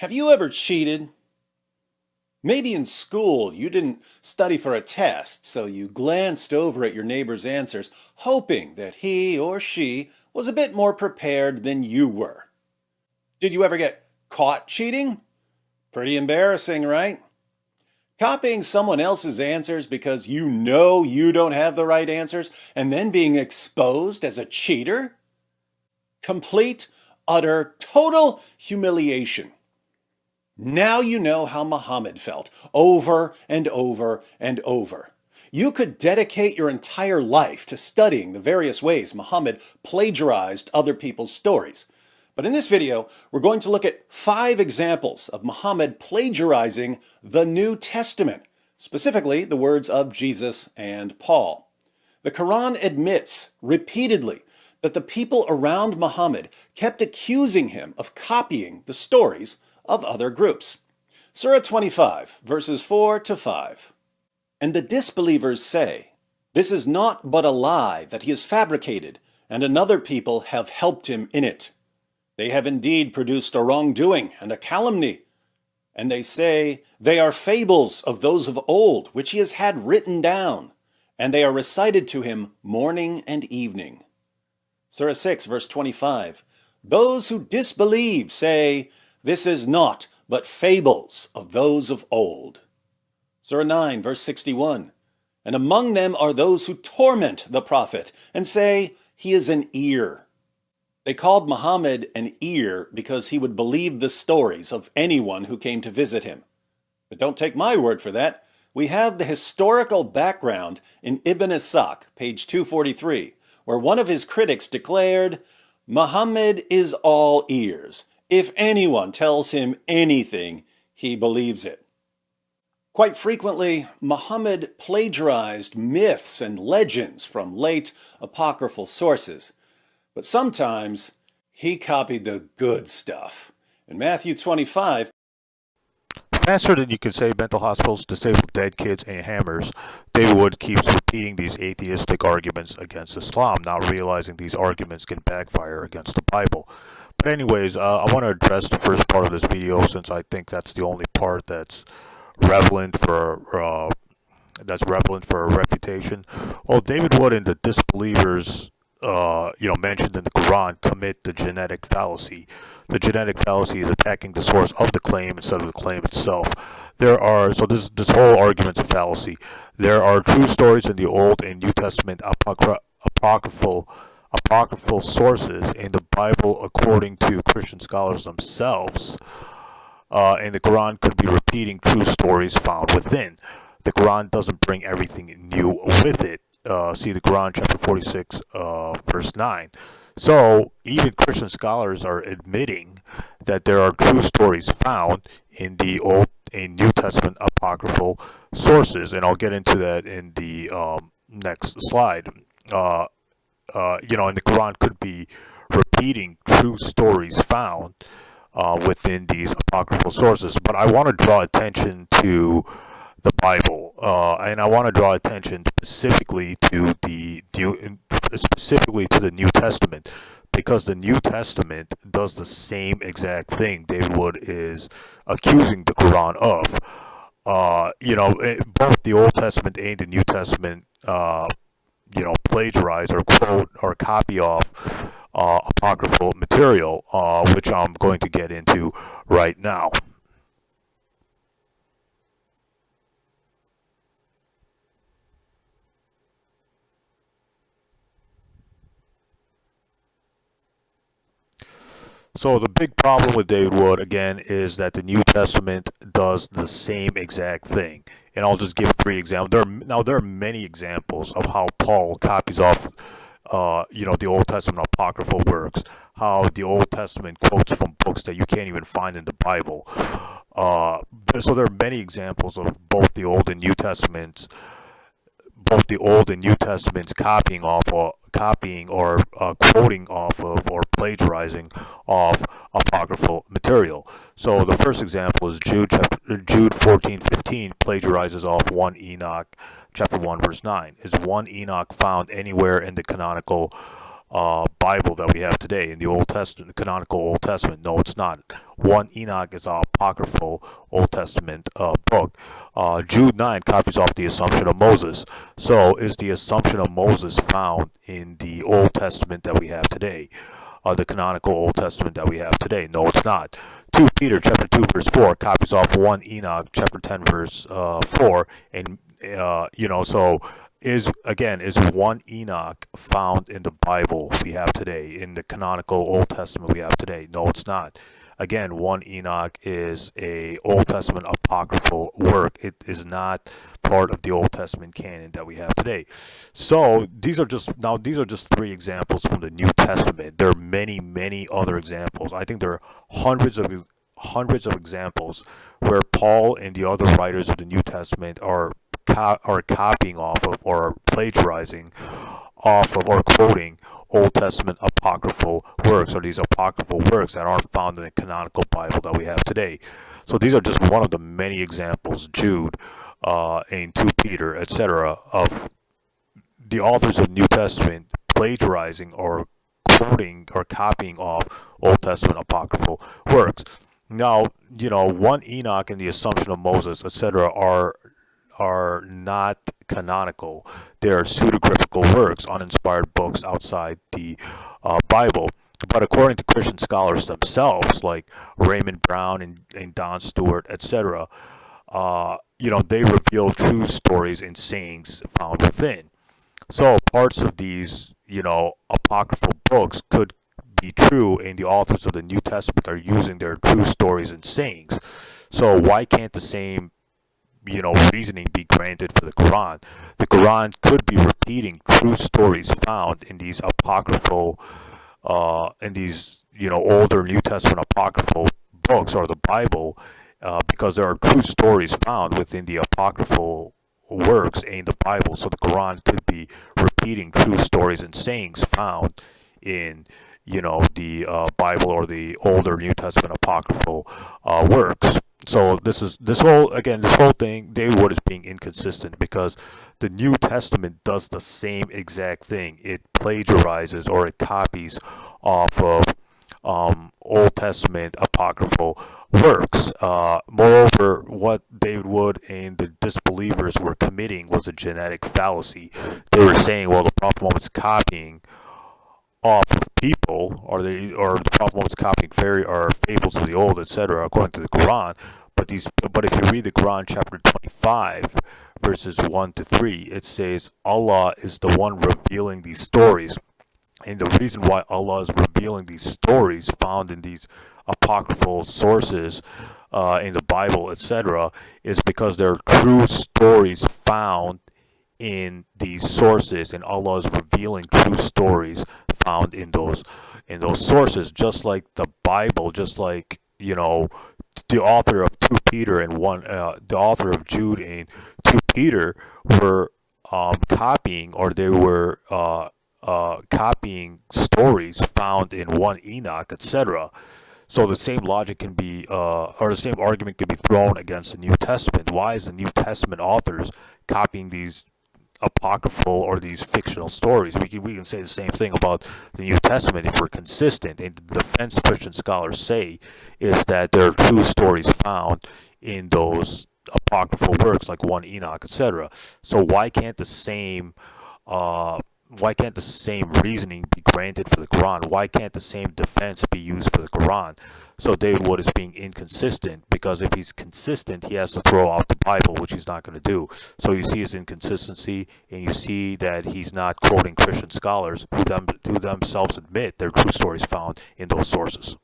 Have you ever cheated? Maybe in school you didn't study for a test, so you glanced over at your neighbor's answers, hoping that he or she was a bit more prepared than you were. Did you ever get caught cheating? Pretty embarrassing, right? Copying someone else's answers because you know you don't have the right answers and then being exposed as a cheater? Complete, utter, total humiliation. Now you know how Muhammad felt, over and over and over. You could dedicate your entire life to studying the various ways Muhammad plagiarized other people's stories. But in this video, we're going to look at 5 examples of Muhammad plagiarizing the New Testament, specifically the words of Jesus and Paul. The Quran admits repeatedly that the people around Muhammad kept accusing him of copying the stories of other groups. Surah 25, verses 4 to 5. And the disbelievers say, "This is not but a lie that he has fabricated, and another people have helped him in it. They have indeed produced a wrongdoing and a calumny. And they say, they are fables of those of old, which he has had written down, and they are recited to him morning and evening." Surah 6, verse 25. Those who disbelieve say, "This is naught but fables of those of old." Surah 9, verse 61. And among them are those who torment the prophet and say, "He is an ear." They called Muhammad an ear because he would believe the stories of anyone who came to visit him. But don't take my word for that. We have the historical background in Ibn Ishaq, page 243, where one of his critics declared, "Muhammad is all ears. If anyone tells him anything, he believes it." Quite frequently, Muhammad plagiarized myths and legends from late apocryphal sources. But sometimes he copied the good stuff. In Matthew 25, Faster than you can say mental hospitals, disabled dead kids, and hammers, David Wood keeps repeating these atheistic arguments against Islam, not realizing these arguments can backfire against the Bible. But anyways, I want to address the first part of this video since I think that's the only part that's relevant for a refutation. Well, David Wood and the disbelievers mentioned in the Quran commit the genetic fallacy. The genetic fallacy is attacking the source of the claim instead of the claim itself. This whole argument's a fallacy. There are true stories in the Old and New Testament apocryphal sources in the Bible according to Christian scholars themselves. And the Quran could be repeating true stories found within. The Quran doesn't bring everything new with it. See the Quran, chapter 46, verse 9. So, even Christian scholars are admitting that there are true stories found in the Old and New Testament apocryphal sources, and I'll get into that in the next slide. And the Quran could be repeating true stories found within these apocryphal sources, but I want to draw attention to the Bible, and I want to draw attention specifically to the New Testament, because the New Testament does the same exact thing David Wood is accusing the Quran of. Both the Old Testament and the New Testament, plagiarize or quote or copy off apocryphal material, which I'm going to get into right now. So the big problem with David Wood, again, is that the New Testament does the same exact thing. And I'll just give 3 examples. There are many examples of how Paul copies off, the Old Testament apocryphal works, how the Old Testament quotes from books that you can't even find in the Bible. So there are many examples of both the Old and New Testaments copying or quoting off of or plagiarizing off apocryphal material. So the first example is Jude 14:15 plagiarizes off 1 Enoch chapter 1 verse 9. Is 1 Enoch found anywhere in the canonical Bible that we have today in the Old Testament, the canonical Old Testament. No, it's not. One Enoch is an apocryphal Old Testament book. Jude 9 copies off the Assumption of Moses. So is the Assumption of Moses found in the Old Testament that we have today? The canonical Old Testament that we have today? No, it's not. 2 Peter chapter 2 verse 4 copies off 1 Enoch chapter 10 verse 4, and so is 1 Enoch found in the Bible we have today, in the canonical Old Testament we have today? No, it's not. Again, 1 Enoch is a Old Testament apocryphal work. It is not part of the Old Testament canon that we have today. So these are just 3 examples from the New Testament. There are many, many other examples. I think there are hundreds of examples where Paul and the other writers of the New Testament are copying off of, or plagiarizing off of, or quoting Old Testament apocryphal works, or these apocryphal works that aren't found in the canonical Bible that we have today. So these are just one of the many examples, Jude and 2 Peter, etc., of the authors of the New Testament plagiarizing or quoting or copying off Old Testament apocryphal works. Now, 1 Enoch and the Assumption of Moses, etc., are not canonical. They are pseudepigraphical works, uninspired books outside the Bible. But according to Christian scholars themselves, like Raymond Brown and Don Stewart, etc., they reveal true stories and sayings found within. So parts of these, apocryphal books could be true, and the authors of the New Testament are using their true stories and sayings. So why can't the same reasoning be granted for the Quran? The Quran could be repeating true stories found in these apocryphal, older New Testament apocryphal books, or the Bible, because there are true stories found within the apocryphal works in the Bible. So the Quran could be repeating true stories and sayings found in the Bible or the older New Testament apocryphal works. So this whole thing, David Wood is being inconsistent, because the New Testament does the same exact thing. It plagiarizes, or it copies off of Old Testament apocryphal works. Moreover, what David Wood and the disbelievers were committing was a genetic fallacy. They were saying, well, the Prophet Muhammad's copying off of people, or the Prophet Muhammad's copying fairy or fables of the old, etc., according to the Quran. But if you read the Quran, chapter 25, verses 1 to 3, it says Allah is the one revealing these stories. And the reason why Allah is revealing these stories found in these apocryphal sources in the Bible, etc., is because there are true stories found in these sources, and Allah is revealing true stories found in those sources. Just like the Bible, just like the author of 2 Peter and the author of Jude and 2 Peter were copying, or they were copying stories found in 1 Enoch, etc. So the same logic can be, or the same argument can be thrown against the New Testament. Why is the New Testament authors copying these apocryphal or these fictional stories? We can say the same thing about the New Testament if we're consistent. And the defense Christian scholars say is that there are true stories found in those apocryphal works, like 1 Enoch, etc. So why can't the same reasoning be granted for the Quran? Why can't the same defense be used for the Quran? So David Wood is being inconsistent, because if he's consistent, he has to throw out the Bible, which he's not going to do. So you see his inconsistency, and you see that he's not quoting Christian scholars who themselves admit there are true stories found in those sources.